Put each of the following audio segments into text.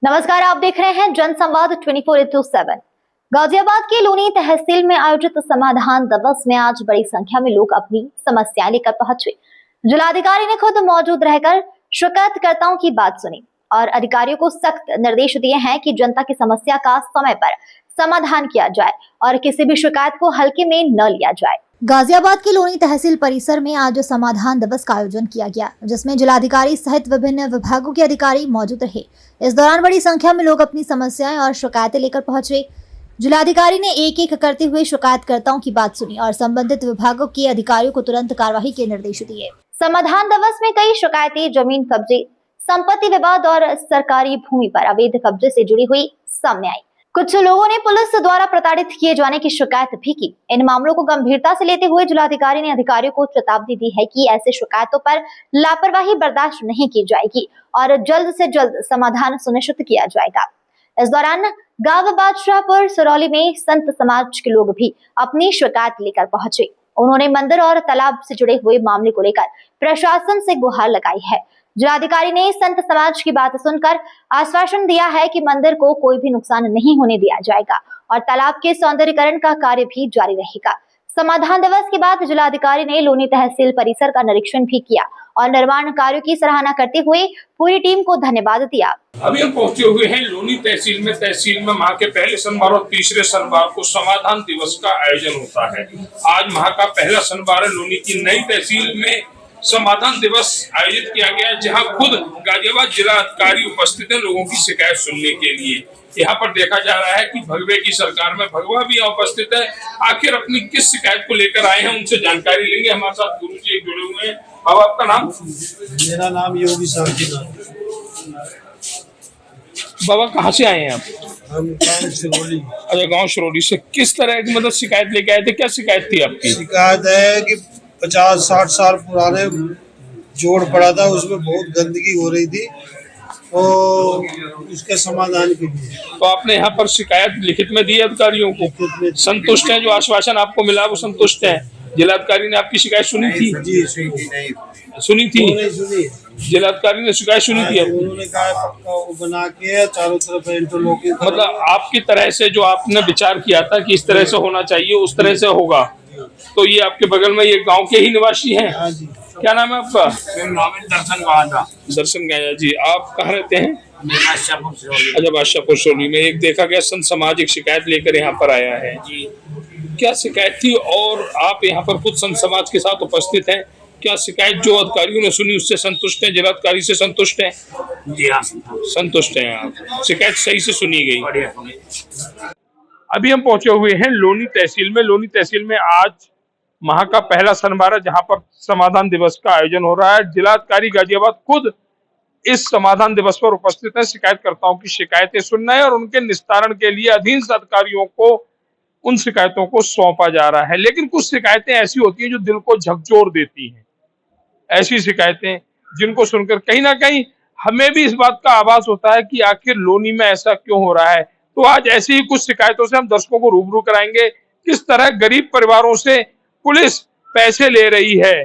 नमस्कार, आप देख रहे हैं जनसंवाद 24/7। गाजियाबाद के लोनी तहसील में आयोजित समाधान दिवस में आज बड़ी संख्या में लोग अपनी समस्याएं लेकर पहुंचे। जिलाधिकारी ने खुद मौजूद रहकर शिकायतकर्ताओं की बात सुनी और अधिकारियों को सख्त निर्देश दिए हैं कि जनता की समस्या का समय पर समाधान किया जाए और किसी भी शिकायत को हल्के में न लिया जाए। गाजियाबाद के लोनी तहसील परिसर में आज समाधान दिवस का आयोजन किया गया, जिसमें जिलाधिकारी सहित विभिन्न विभागों के अधिकारी मौजूद रहे। इस दौरान बड़ी संख्या में लोग अपनी समस्याएं और शिकायतें लेकर पहुंचे। जिलाधिकारी ने एक एक करते हुए शिकायतकर्ताओं की बात सुनी और संबंधित विभागों के अधिकारियों को तुरंत कार्रवाई के निर्देश दिए। समाधान दिवस में कई शिकायतें जमीन कब्जे, संपत्ति विवाद और सरकारी भूमि पर अवैध कब्जे से जुड़ी हुई सामने आई। कुछ लोगों ने पुलिस द्वारा प्रताड़ित किए जाने की शिकायत भी की। इन मामलों को गंभीरता से लेते हुए जिलाधिकारी ने अधिकारियों को चेतावनी दी है कि ऐसे शिकायतों पर लापरवाही बर्दाश्त नहीं की जाएगी और जल्द से जल्द समाधान सुनिश्चित किया जाएगा। इस दौरान गांव बादशाहपुर सिरौली में संत समाज के लोग भी अपनी शिकायत लेकर पहुंचे। उन्होंने मंदिर और तालाब से जुड़े हुए मामले को लेकर प्रशासन से गुहार लगाई है। जिलाधिकारी ने संत समाज की बात सुनकर आश्वासन दिया है कि मंदिर को कोई भी नुकसान नहीं होने दिया जाएगा और तालाब के सौंदर्यीकरण का कार्य भी जारी रहेगा। समाधान दिवस के बाद जिलाधिकारी ने लोनी तहसील परिसर का निरीक्षण भी किया और निर्माण कार्यों की सराहना करते हुए पूरी टीम को धन्यवाद दिया। अभी हम पहुंचे हुए हैं लोनी तहसील में माह के पहले शनिवार और तीसरे शनिवार को समाधान दिवस का आयोजन होता है। आज माह का पहला शनिवार है। लोनी की नई तहसील में समाधान दिवस आयोजित किया गया, जहां खुद गाजियाबाद जिला अधिकारी उपस्थित है लोगों की शिकायत सुनने के लिए। यहाँ पर देखा जा रहा है कि भगवे की सरकार में भगवा भी उपस्थित है। आखिर अपनी किस शिकायत को लेकर आए हैं, उनसे जानकारी लेंगे। हमारे साथ गुरु जी जुड़े हुए हैं। बाबा, आपका नाम? मेरा नाम योगी शांतिनाथ। बाबा, कहाँ से आए हैं आप? हम गाँव सिरौली। अच्छा, गाँव सिरौली से। किस तरह की मतलब शिकायत लेके आए थे? क्या शिकायत थी आपकी? शिकायत है कि 50-60 साल पुराने जोड़ पड़ा था, उसमें बहुत गंदगी हो रही थी और उसके समाधान के लिए। तो आपने यहाँ पर शिकायत लिखित में दी अधिकारियों को? संतुष्ट हैं? जो आश्वासन आपको मिला वो संतुष्ट हैं? जिलाधिकारी ने आपकी शिकायत सुनी थी? जी, सुनी थी। सुनी। जिलाधिकारी ने शिकायत सुनी थी? उन्होंने कहा पक्का वो बना के चारों तरफ इंटरलॉकिंग। मतलब आपकी तरह से जो आपने विचार किया था कि इस तरह से होना चाहिए, उस तरह से होगा। तो ये आपके बगल में ये गांव के ही निवासी हैं? हाँ जी। क्या नाम है आपका? नाम है दर्शन गांजा। दर्शन गांजा जी। आप कहाँ रहते हैं? बादशाहपुर सिरौली। अच्छा, बादशाहपुर सिरौली में। एक देखा गया संत समाज एक शिकायत लेकर यहाँ पर आया है जी। क्या शिकायत थी और आप यहाँ पर खुद संत समाज के साथ उपस्थित हैं? क्या शिकायत जो अधिकारियों ने सुनी उससे संतुष्ट हैं? जिलाधिकारी से संतुष्ट हैं? जी हाँ, संतुष्ट हैं आप? शिकायत सही से सुनी गई? अभी हम पहुंचे हुए हैं लोनी तहसील में। लोनी तहसील में आज माह का पहला शनिवार है, जहां पर समाधान दिवस का आयोजन हो रहा है। जिलाधिकारी गाजियाबाद खुद इस समाधान दिवस पर उपस्थित है। शिकायतकर्ताओं की शिकायतें सुनना है और उनके निस्तारण के लिए अधीनस्थ अधिकारियों को उन शिकायतों को सौंपा जा रहा है। लेकिन कुछ शिकायतें ऐसी होती हैं जो दिल को झकझोर देती हैं। ऐसी शिकायतें जिनको सुनकर कहीं ना कहीं हमें भी इस बात का आभास होता है कि आखिर लोनी में ऐसा क्यों हो रहा है। तो आज ऐसी ही कुछ शिकायतों से हम दर्शकों को रूबरू कराएंगे। किस तरह गरीब परिवारों से पुलिस पैसे ले रही है।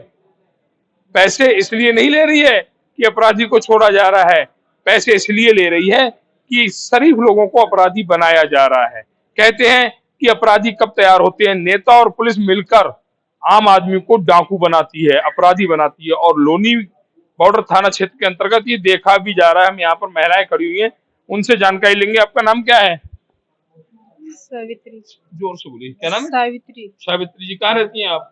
पैसे इसलिए नहीं ले रही है कि अपराधी को छोड़ा जा रहा है, पैसे इसलिए ले रही है कि शरीफ लोगों को अपराधी बनाया जा रहा है। कहते हैं कि अपराधी कब तैयार होते हैं? नेता और पुलिस मिलकर आम आदमी को डाकू बनाती है, अपराधी बनाती है। और लोनी बॉर्डर थाना क्षेत्र के अंतर्गत ये देखा भी जा रहा है। हम यहाँ पर महिलाएं खड़ी हुई हैं, उनसे जानकारी लेंगे। आपका नाम क्या है? सावित्री। जोर से बोलिए। क्या नाम है? सावित्री। सावित्री जी, कहाँ रहती हैं आप?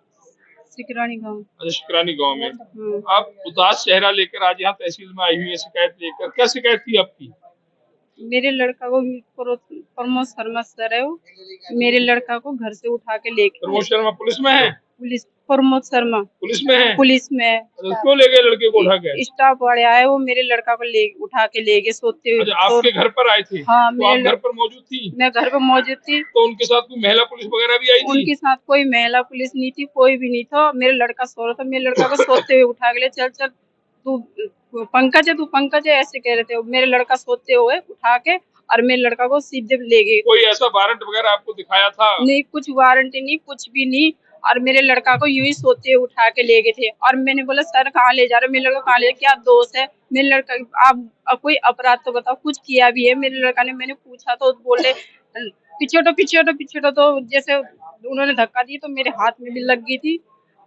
सिकरानी गांव। अच्छा, शिकरानी गांव में। आप उदास चेहरा लेकर आज यहाँ तहसील में आई हुई है शिकायत लेकर। क्या शिकायत थी आपकी? मेरे लड़का को प्रमोद शर्मा सर है, वो मेरे लड़का को घर से उठा के लेके। प्रमोद शर्मा पुलिस में है? पुलिस प्रमोद शर्मा पुलिस में है? पुलिस में है। अच्छा, क्यों ले गए लड़के को उठा के? स्टाफ वाले आए, वो मेरे लड़का को उठा के ले गए सोते हुए। अच्छा, आपके घर पर आए थे? हाँ, तो आप घर पर मौजूद थी? मैं घर पर मौजूद थी। तो उनके साथ कोई महिला पुलिस वगैरह भी आई थी? उनके साथ कोई महिला पुलिस नहीं थी, कोई भी नहीं था। मेरे लड़का सो रहा था, मेरे लड़का को सोते हुए उठा के ले, चल चल तू पंकज है, तू पंकज है, ऐसे कह रहे थे। मेरे लड़का सोते हुए उठा के और मेरे लड़का को सीधे ले गए। कोई ऐसा वारंट वगैरह आपको दिखाया था? नहीं, कुछ वारंटी नहीं, कुछ भी नहीं। और मेरे लड़का को यूं ही सोते हुए उठा के ले गए थे। और मैंने बोला सर कहाँ ले जा रहे हो, मेरे लड़का कहाँ ले, क्या दोस्त है मेरे लड़का, आप कोई अपराध तो बताओ, कुछ किया भी है मेरे लड़का ने। मैंने पूछा तो बोले पीछे हटो, तो जैसे उन्होंने धक्का दी तो मेरे हाथ में भी लग गई थी।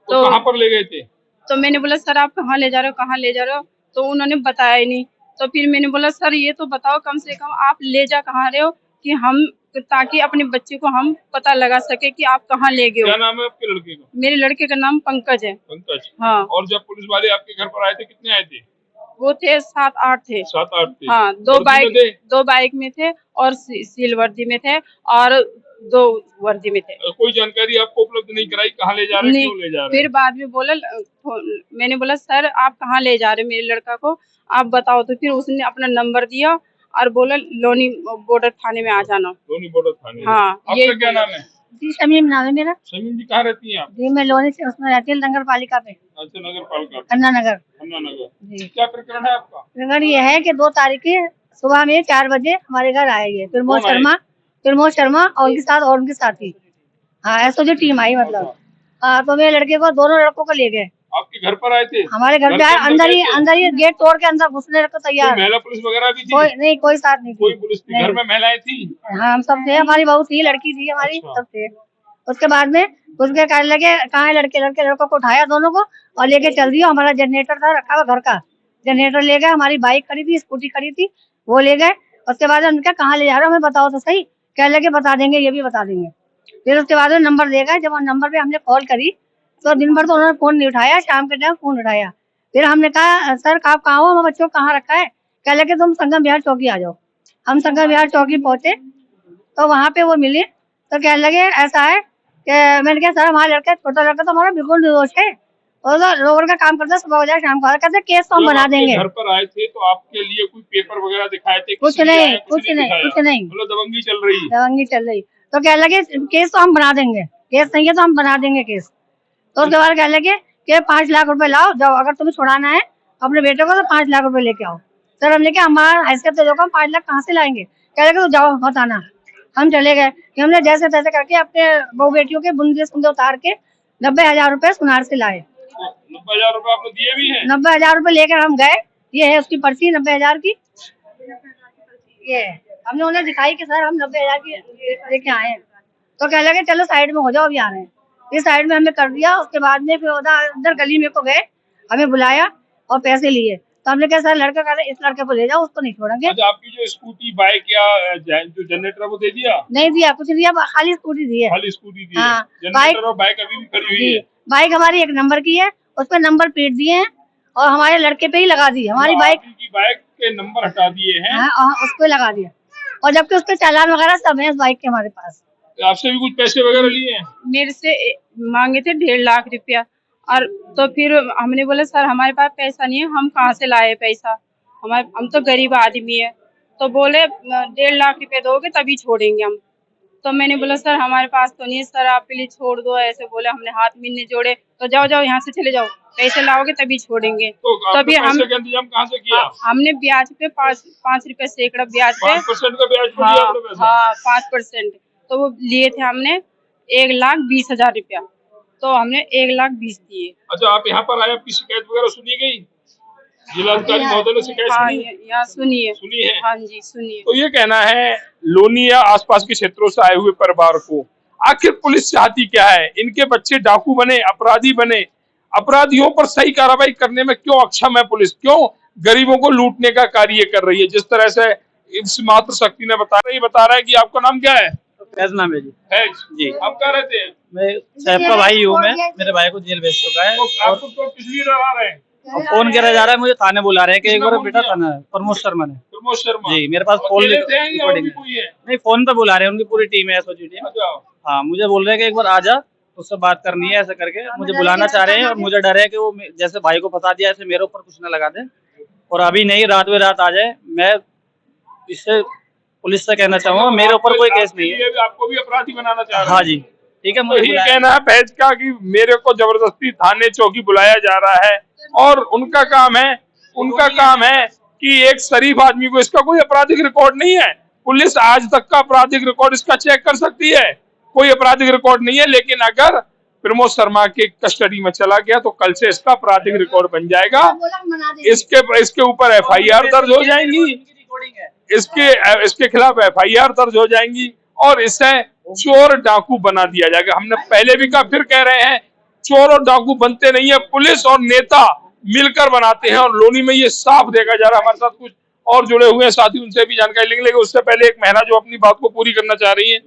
तो कहाँ पर ले गए थे? तो मैंने बोला सर आप कहाँ ले जा रहे हो, तो उन्होंने बताया ही नहीं। तो फिर मैंने बोला सर ये तो बताओ कम से कम आप ले जा कहाँ रहे हो, कि हम ताकि अपने बच्चे को हम पता लगा सके कि आप कहाँ ले गए हो। क्या नाम है आपके लड़के का? मेरे लड़के का नाम पंकज है। पंकज। हाँ। और जब पुलिस वाले आपके घर पर आए थे कितने आए थे? वो थे 7-8 थे। 7-8 थे। हाँ, दो बाइक में थे और सिल वर्दी में थे और 2 वर्दी में थे। कोई जानकारी आपको उपलब्ध नहीं कराई कहाँ ले जा रहे हैं, क्यों ले जा रहे हैं? फिर बाद में बोला, मैंने बोला सर आप कहाँ ले जा रहे हैं मेरे लड़का को, आप बताओ। तो फिर उसने अपना नंबर दिया और बोला लोनी बॉर्डर थाने में आ जाना। लोनी बॉर्डर थाने? हाँ। आपका क्या नाम है? जी शमीम नाम है मेरा। शमीम जी कहाँ रहती हैं आप? जी मैं लोनी से उसमें रहती हूँ, नगर पालिका पे। अच्छा, नगर पालिका, अन्ना नगर। जी। क्या प्रकरण है आपका? प्रकरण ये है कि 2 तारीख की सुबह में 4 बजे हमारे घर आए ये प्रमोद शर्मा और उनके साथ और उनके साथी। हाँ एसओजी टीम आई मतलब। हाँ तो मेरे लड़के को, दोनों लड़कों को ले गए। आपके घर पर आए थे? हमारे घर पे आए, अंदर ही गेट तोड़ के अंदर घुसने को तैयार। महिला पुलिस वगैरह भी थी? कोई नहीं, कोई साथ नहीं, कोई पुलिस थी? घर में महिलाएं थी? हाँ हम सब थे, हमारी बहू थी, लड़की थी हमारी, सब थे। उसके बाद में उसके कहने लगे कहाँ है लड़कों को उठाया दोनों को और लेके चल दिया। हमारा जनरेटर था रखा हुआ घर का, जनरेटर ले गए। हमारी बाइक खड़ी थी, स्कूटी खड़ी थी, वो ले गए। उसके बाद उनका कहाँ ले जा रहे हो हमें बताओ तो सही, कह लगे बता देंगे, ये भी बता देंगे। फिर उसके बाद नंबर ले गए। जब नंबर पे हमने कॉल करी तो दिन भर तो उन्होंने फोन नहीं उठाया, शाम के टाइम फोन उठाया। फिर हमने कहा सर आप कहाँ हो, हमारे बच्चों को कहाँ रखा है, कह लगे तुम संगम विहार चौकी आ जाओ। हम संगम विहार चौकी पहुंचे तो वहाँ पे वो मिले तो कहने लगे ऐसा है कि मैंने कहा सर हमारा लड़का, छोटा लड़का तो हमारा बिल्कुल निर्दोष है, और रोड का काम करता है, सुबह हो जाए शाम को, कहते केस तो हम बना देंगे। घर पर आए थे तो आपके लिए कोई पेपर वगैरह दिखाए थे? कुछ नहीं, कुछ नहीं, मतलब दबंगी चल रही? दबंगी चल रही। तो कह लगे केस तो हम बना देंगे, केस नहीं है तो हम बना देंगे केस। तो उसके बाद कह लगे कि 5 लाख रुपए लाओ, जाओ अगर तुम्हें छुड़ाना है अपने बेटे को तो 5 लाख रुपए लेके आओ। सर हमने कहा हमारा हैसियत तो देखो, 5 लाख कहाँ से लाएंगे। कह लगे तो जाओ बताना। हम चले गए कि हमने जैसे तैसे करके अपने बहू बेटियों के बुंदे उतार के 90,000 रुपए सुनार से लाए। 90,000 रुपए आपने दिए भी हैं? 90,000 रुपए लेकर हम गए, ये है उसकी पर्ची 90,000 की, ये हमने उन्हें दिखाई कि सर हम 90,000 की लेके आए हैं। तो कह लगे चलो साइड में हो जाओ, अभी आ रहे हैं। इस साइड में हमने कर दिया। उसके बाद में फिर उधर गली में को गए, हमें बुलाया और पैसे लिए। तो हमने कहा सर लड़का कह रहे इस लड़के को ले जाओ, उसको नहीं छोड़ेंगे। अच्छा, आपकी जो स्कूटी बाइक या जो जनरेटर वो दे दिया? नहीं दिया, कुछ दिया, खाली स्कूटी दी है। खाली स्कूटी दी है? हाँ, जनरेटर और बाइक अभी भी खड़ी हुई है? बाइक हमारी 1 नंबर की है, उस पर नंबर प्लेट दिए हैं और हमारे लड़के पे ही लगा दी हमारी बाइक की बाइक के नंबर हटा दिए हैं? हाँ, उस पे लगा दिया। और जबकि उसके चालान वगैरह सब है इस बाइक के हमारे पास। आपसे भी कुछ पैसे वगैरह लिए हैं? मेरे से मांगे थे 1.5 लाख रुपया। और तो फिर हमने बोला सर हमारे पास पैसा नहीं है, हम कहाँ से लाए पैसा, हम तो गरीब आदमी है। तो बोले 1.5 लाख रुपए दोगे तभी छोड़ेंगे हम। तो मैंने बोला सर हमारे पास तो नहीं है, सर आप प्लीज छोड़ दो, ऐसे बोले। हमने हाथ मिलने जोड़े तो जाओ यहाँ से चले जाओ, पैसे लाओगे तभी छोड़ेंगे। तो तभी हम इंतजाम कहाँ से किया? हमने ब्याज पे 5 रुपए सैकड़ा ब्याज पे 5% का ब्याज पे लिया आपने पैसा? हाँ 5%। तो वो लिए थे हमने 1,20,000 रुपया, तो हमने 1,20,000 दिए। अच्छा, आप यहाँ पर आए, आपकी शिकायत वगैरह सुनी गई? जिलाधिकारी महोदय ने शिकायत हाँ, सुनी? यहाँ सुनी है? हाँ जी सुनिए। तो ये कहना है लोनी या आसपास के क्षेत्रों से आए हुए परिवार को, आखिर पुलिस चाहती क्या है? इनके बच्चे डाकू बने, अपराधी बने, अपराधियों पर सही कार्रवाई करने में क्यों अक्षम है पुलिस? क्यों गरीबों को लूटने का कार्य कर रही है? जिस तरह से इस मात्र शक्ति ने बता रहा है कि आपका नाम क्या है? फैज नाम है जी। फैज जी। आप कहाँ रहते हैं? मैं साहब का भाई हूँ, मैं मेरे भाई को जेल भेज चुका है। और आपको तो किस लिए डरा रहे हैं? फोन करा जा रहा है, मुझे थाने बुला रहे हैं कि एक बार बेटा थाना है। प्रमोद शर्मा ने। प्रमोद शर्मा जी, मेरे पास फोन रिकॉर्डिंग नहीं, फोन पे बुला रहे हैं, उनकी पूरी टीम है, एसओजी टीम। हाँ, मुझे बोल रहे हैं कि एक बार आ जा, उससे बात करनी है, ऐसे करके मुझे बुलाना चाह रहे हैं। और मुझे डर है कि वो जैसे भाई को फंसा दिया, ऐसे मेरे ऊपर कुछ न लगा दे। और अभी नहीं, रात में रात आ जाए। मैं इससे पुलिस से कहना चाहूँगा मेरे ऊपर कोई केस नहीं है। आपको भी अपराधी बनाना चाह रहे हैं? हाँ जी, ठीक है। मुझे ये कहना है फैज का कि मेरे को जबरदस्ती थाने चौकी बुलाया जा रहा है और उनका काम है कि एक शरीफ आदमी को, इसका कोई आपराधिक रिकॉर्ड नहीं है। पुलिस आज तक का आपराधिक रिकॉर्ड इसका चेक कर सकती है, कोई आपराधिक रिकॉर्ड नहीं है। लेकिन अगर प्रमोद शर्मा के कस्टडी में चला गया, तो कल से इसका आपराधिक रिकॉर्ड बन जाएगा। इसके ऊपर एफआईआर दर्ज हो जाएंगी, इसके खिलाफ एफआईआर दर्ज हो जाएंगी और इसे चोर डाकू बना दिया जाएगा। हमने पहले भी कहा, फिर कह रहे हैं, चोर और डाकू बनते नहीं है, पुलिस और नेता मिलकर बनाते हैं। और लोनी में ये साफ देखा जा रहा है। हमारे साथ कुछ और जुड़े हुए हैं साथी, उनसे भी जानकारी लेंगे, लेकिन उससे पहले एक महिला जो अपनी बात को पूरी करना चाह रही है।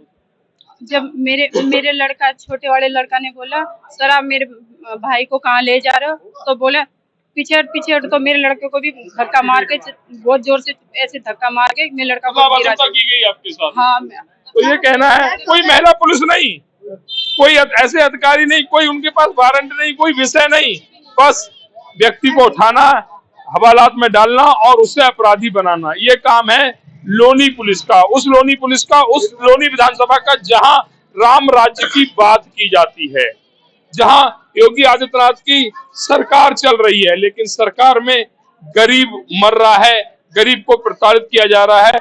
जब मेरे लड़का, छोटे वाले लड़का ने बोला, सर आप मेरे भाई को कहाँ ले जा रहे हो, तो बोला पीछे, तो मेरे लड़के को भी धक्का मार के, बहुत जोर से ऐसे धक्का मार के मेरे लड़का को गिरा की गई आपके साथ। हाँ, तो ये कहना है कोई महिला पुलिस नहीं, कोई ऐसे अधिकारी नहीं, कोई उनके पास वारंट नहीं, कोई विषय नहीं, बस व्यक्ति को उठाना, हवालात में डालना और उससे अपराधी बनाना, ये काम है लोनी पुलिस का। उस लोनी विधानसभा का जहां राम राज्य की बात की जाती है, जहां योगी आदित्यनाथ की सरकार चल रही है, लेकिन सरकार में गरीब मर रहा है, गरीब को प्रताड़ित किया जा रहा है।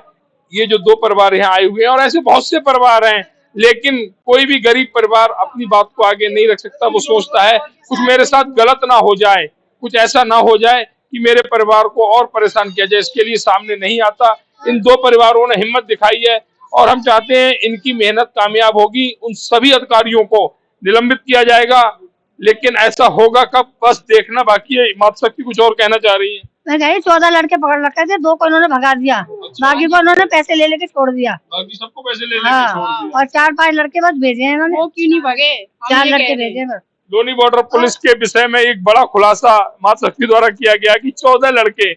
ये जो दो परिवार यहाँ आए हुए हैं और ऐसे बहुत से परिवार हैं, लेकिन कोई भी गरीब परिवार अपनी बात को आगे नहीं रख सकता। वो सोचता है कुछ मेरे साथ गलत ना हो जाए, कुछ ऐसा ना हो जाए कि मेरे परिवार को और परेशान किया जाए, इसके लिए सामने नहीं आता। इन दो परिवारों ने हिम्मत दिखाई है और हम चाहते हैं इनकी मेहनत कामयाब होगी। उन सभी अधिकारियों को निलंबित किया जाएगा, लेकिन ऐसा होगा कब, बस देखना बाकी है। मातृशक्ति कुछ और कहना चाह रही है। मैं कही 14 लड़के पकड़ रखे थे, 2 को उन्होंने भगा दिया, बाकी को उन्होंने पैसे ले लेके छोड़ दिया। बाकी सबको पैसे ले लेके हाँ, छोड़ दिया। और 4-5 लड़के बस भेजे हैं इन्होंने। वो क्यों नहीं भगे? 4 लड़के भेजे बस। लोनी बॉर्डर पुलिस के विषय में एक बड़ा खुलासा मातृशक्ति द्वारा किया गया कि 14 लड़के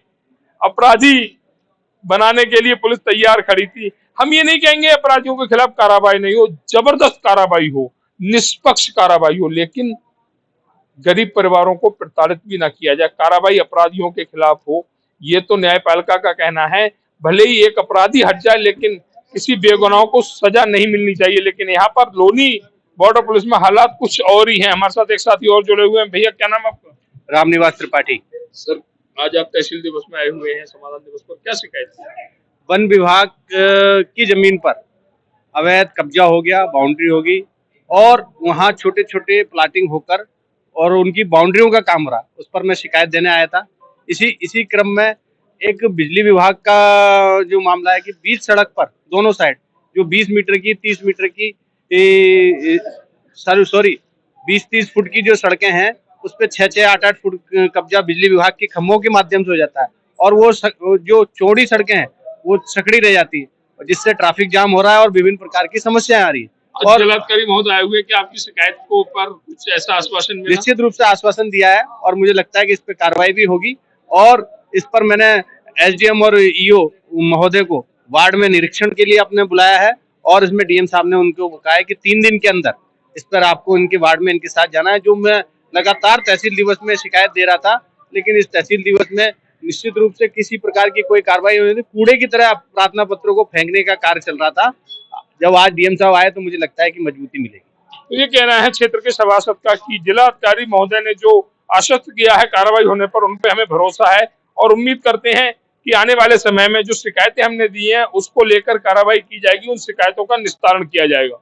अपराधी बनाने के लिए पुलिस तैयार खड़ी थी। हम ये नहीं कहेंगे अपराधियों के खिलाफ कार्रवाई नहीं हो, जबरदस्त कार्रवाई हो, निष्पक्ष कार्रवाई हो, लेकिन गरीब परिवारों को प्रताड़ित भी ना किया जाए, कार्रवाई अपराधियों के खिलाफ हो। ये तो न्यायपालिका का कहना है। भले ही एक अपराधी हट जाए, लेकिन किसी बेगुनाह को सजा नहीं मिलनी चाहिए। लेकिन यहाँ पर लोनी बॉर्डर पुलिस में हालात कुछ और ही हैं। हमारे साथ एक साथी और जुड़े हुए हैं। भैया क्या नाम आपका? रामनिवास त्रिपाठी। सर, आज आप तहसील दिवस में आए हुए हैं, समाधान दिवस पर, क्या शिकायत है? वन विभाग की जमीन पर अवैध कब्जा हो गया, बाउंड्री होगी और वहाँ छोटे छोटे प्लाटिंग होकर और उनकी बाउंड्रियों का काम रहा, उस पर मैं शिकायत देने आया था। इसी क्रम में एक बिजली विभाग का जो मामला है कि बीच सड़क पर दोनों साइड जो 20 मीटर की 30 मीटर की 20-30 फुट की जो सड़कें हैं, उस पे 6-6, 8-8 फुट कब्जा बिजली विभाग के खंभों के माध्यम से हो जाता है और वो जो चौड़ी सड़कें हैं वो सकड़ी रह जाती है, जिससे ट्रैफिक जाम हो रहा है और विभिन्न प्रकार की समस्याएं आ रही है। और जिलाधिकारी महोदय आए हुए, कि आपकी शिकायत को पर कुछ ऐसा आश्वासन मिला? निश्चित रूप से आश्वासन दिया है और मुझे लगता है कि इस पर कार्रवाई भी होगी और इस पर मैंने एसडीएम और ईओ महोदय को वार्ड में निरीक्षण के लिए अपने बुलाया है और इसमें डीएम साहब ने उनको कहा है कि 3 दिन के अंदर इस पर आपको इनके वार्ड में इनके साथ जाना है। जो मैं लगातार तहसील दिवस में शिकायत दे रहा था, लेकिन इस तहसील दिवस में निश्चित रूप से किसी प्रकार की कोई कार्रवाई नहीं हुई, कूड़े की तरह प्रार्थना पत्रों को फेंकने का कार्य चल रहा था। जब आज डीएम साहब आए तो मुझे लगता है कि मजबूती मिलेगी। तो ये कहना है क्षेत्र के सभासद का कि जिलाधिकारी महोदय ने जो आश्वस्त किया है कार्रवाई होने पर, उन पे हमें भरोसा है और उम्मीद करते हैं कि आने वाले समय में जो शिकायतें हमने दी हैं उसको लेकर कार्रवाई की जाएगी, उन शिकायतों का निस्तारण किया जाएगा।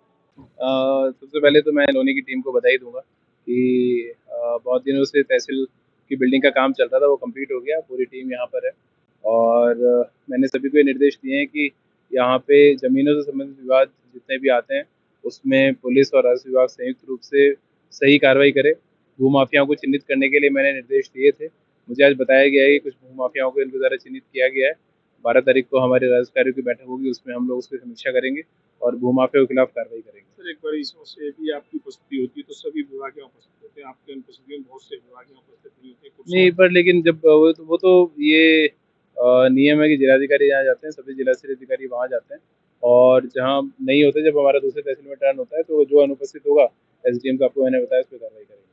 सबसे पहले तो मैं लोनी की टीम को बधाई दूंगा कि बहुत दिनों से तहसील की बिल्डिंग का काम चल रहा था, वो कंप्लीट हो गया, पूरी टीम यहाँ पर है और मैंने सभी को ये निर्देश दिए हैं कि यहाँ पे ज़मीनों से संबंधित विवाद जितने भी आते हैं उसमें पुलिस और राजस्व विभाग संयुक्त रूप से सही कार्रवाई करे। भूमाफियाओं को चिन्हित करने के लिए मैंने निर्देश दिए थे। मुझे आज बताया गया है कि कुछ भूमाफियाओं को इनके द्वारा चिन्हित किया गया है। 12 तारीख को हमारे राजस्व की बैठक होगी, उसमें हम लोग उसकी समीक्षा करेंगे और भूमाफियाओं के खिलाफ कार्रवाई करेंगे। सर, एक बार इस समस्या भी आपकी उपस्थिति होती है तो सभी विभाग उपस्थित होते हैं, आपके अनुपस्थिति में बहुत से विभाग उपस्थित नहीं होते नहीं, पर लेकिन जब वो तो ये नियम है कि जिलाधिकारी जहाँ जाते हैं सभी जिला स्तरीय अधिकारी वहाँ जाते हैं और जहाँ नहीं होते, जब हमारा दूसरे तहसील में टर्न होता है तो जो अनुपस्थित होगा एसडीएम को आपको मैंने बताया, उस पर कार्रवाई करेंगे।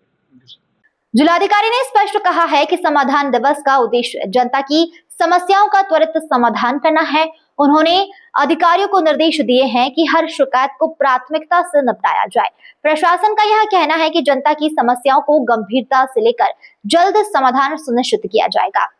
जिलाधिकारी ने स्पष्ट कहा है कि समाधान दिवस का उद्देश्य जनता की समस्याओं का त्वरित समाधान करना है। उन्होंने अधिकारियों को निर्देश दिए हैं कि हर शिकायत को प्राथमिकता से निपटाया जाए। प्रशासन का यह कहना है कि जनता की समस्याओं को गंभीरता से लेकर जल्द समाधान सुनिश्चित किया जाएगा।